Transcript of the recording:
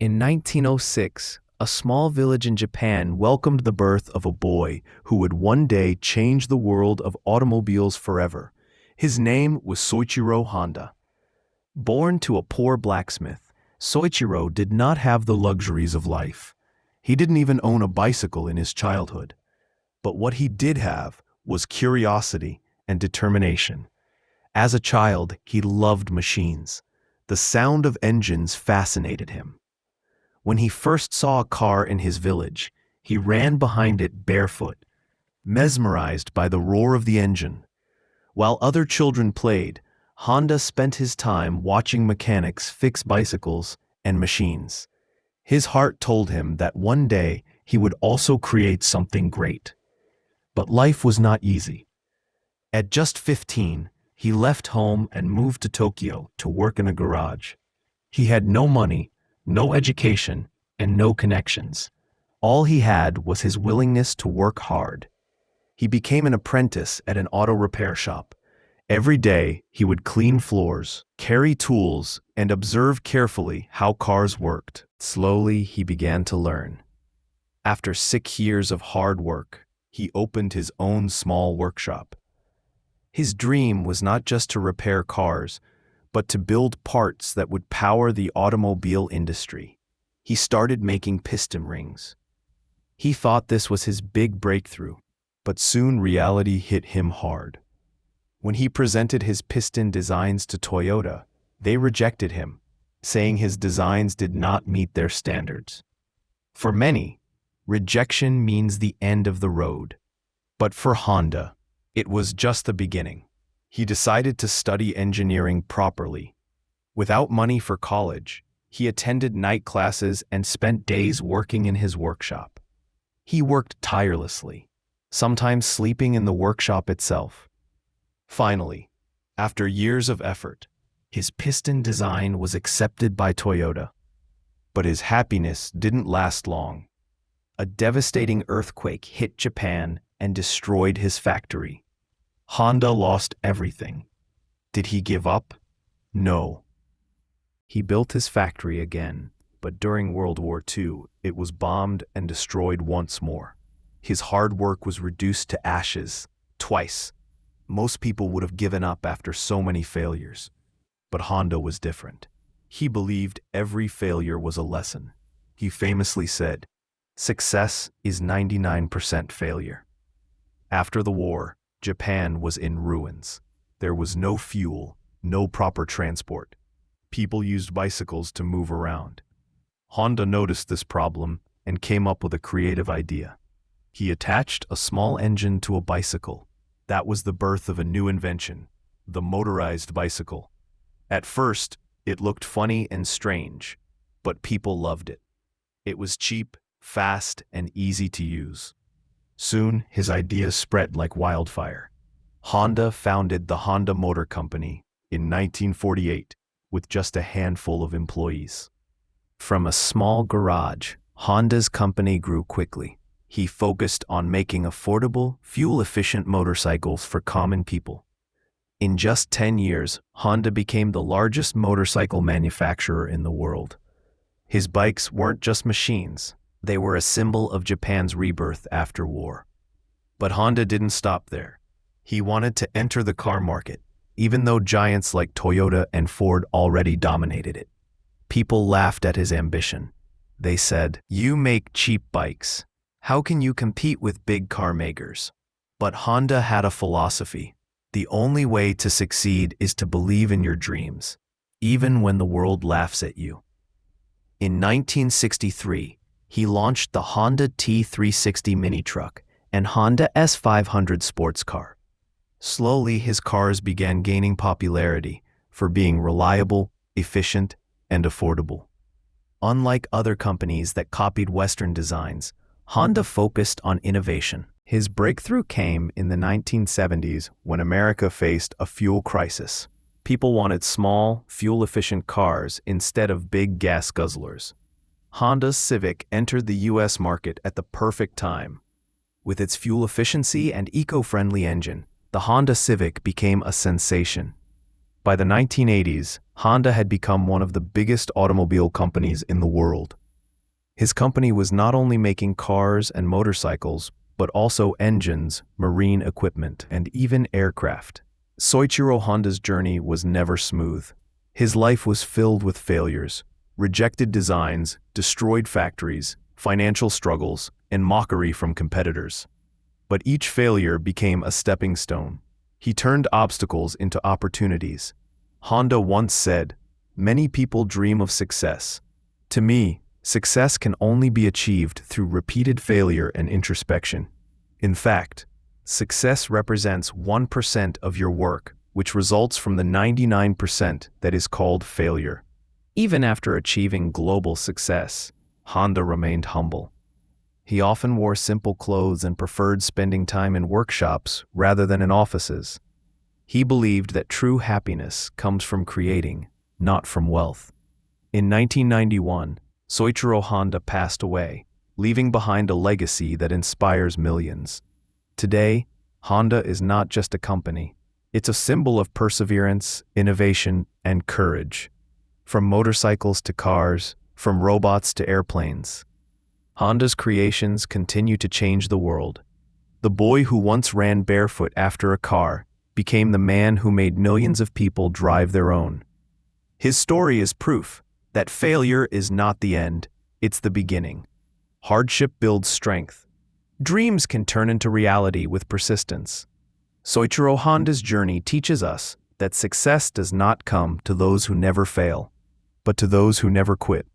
In 1906, a small village in Japan welcomed the birth of a boy who would one day change the world of automobiles forever. His name was Soichiro Honda. Born to a poor blacksmith, Soichiro did not have the luxuries of life. He didn't even own a bicycle in his childhood. But what he did have was curiosity and determination. As a child, he loved machines. The sound of engines fascinated him. When he first saw a car in his village, he ran behind it barefoot, mesmerized by the roar of the engine. While other children played, Honda spent his time watching mechanics fix bicycles and machines. His heart told him that one day he would also create something great. But life was not easy. At just 15, he left home and moved to Tokyo to work in a garage. He had no money, no education, and no connections. All he had was his willingness to work hard. He became an apprentice at an auto repair shop. Every day, he would clean floors, carry tools, and observe carefully how cars worked. Slowly, he began to learn. After 6 years of hard work, he opened his own small workshop. His dream was not just to repair cars, but to build parts that would power the automobile industry. He started making piston rings. He thought this was his big breakthrough, but soon reality hit him hard. When he presented his piston designs to Toyota, they rejected him, saying his designs did not meet their standards. For many, rejection means the end of the road. But for Honda, it was just the beginning. He decided to study engineering properly. Without money for college, he attended night classes and spent days working in his workshop. He worked tirelessly, sometimes sleeping in the workshop itself. Finally, after years of effort, his piston design was accepted by Toyota. But his happiness didn't last long. A devastating earthquake hit Japan and destroyed his factory. Honda lost everything. Did he give up? No. He built his factory again, but during World War II, it was bombed and destroyed once more. His hard work was reduced to ashes, twice. Most people would have given up after so many failures. But Honda was different. He believed every failure was a lesson. He famously said, "Success is 99% failure." After the war, Japan was in ruins. There was no fuel, no proper transport. People used bicycles to move around. Honda noticed this problem and came up with a creative idea. He attached a small engine to a bicycle. That was the birth of a new invention, the motorized bicycle. At first, it looked funny and strange, but people loved it. It was cheap, fast, and easy to use. Soon, his ideas spread like wildfire. Honda founded the Honda Motor Company in 1948 with just a handful of employees. From a small garage, Honda's company grew quickly. He focused on making affordable, fuel-efficient motorcycles for common people. In just 10 years, Honda became the largest motorcycle manufacturer in the world. His bikes weren't just machines. They were a symbol of Japan's rebirth after war. But Honda didn't stop there. He wanted to enter the car market, even though giants like Toyota and Ford already dominated it. People laughed at his ambition. They said, "You make cheap bikes. How can you compete with big car makers?" But Honda had a philosophy. The only way to succeed is to believe in your dreams, even when the world laughs at you. In 1963, he launched the Honda T360 mini truck and Honda S500 sports car. Slowly, his cars began gaining popularity for being reliable, efficient, and affordable. Unlike other companies that copied Western designs, Honda focused on innovation. His breakthrough came in the 1970s when America faced a fuel crisis. People wanted small, fuel-efficient cars instead of big gas guzzlers. Honda's Civic entered the U.S. market at the perfect time. With its fuel efficiency and eco-friendly engine, the Honda Civic became a sensation. By the 1980s, Honda had become one of the biggest automobile companies in the world. His company was not only making cars and motorcycles, but also engines, marine equipment, and even aircraft. Soichiro Honda's journey was never smooth. His life was filled with failures, rejected designs, destroyed factories, financial struggles, and mockery from competitors. But each failure became a stepping stone. He turned obstacles into opportunities. Honda once said, "Many people dream of success. To me, success can only be achieved through repeated failure and introspection. In fact, success represents 1% of your work, which results from the 99% that is called failure." Even after achieving global success, Honda remained humble. He often wore simple clothes and preferred spending time in workshops rather than in offices. He believed that true happiness comes from creating, not from wealth. In 1991, Soichiro Honda passed away, leaving behind a legacy that inspires millions. Today, Honda is not just a company. It's a symbol of perseverance, innovation, and courage. From motorcycles to cars, from robots to airplanes, Honda's creations continue to change the world. The boy who once ran barefoot after a car became the man who made millions of people drive their own. His story is proof that failure is not the end, it's the beginning. Hardship builds strength. Dreams can turn into reality with persistence. Soichiro Honda's journey teaches us that success does not come to those who never fail, but to those who never quit.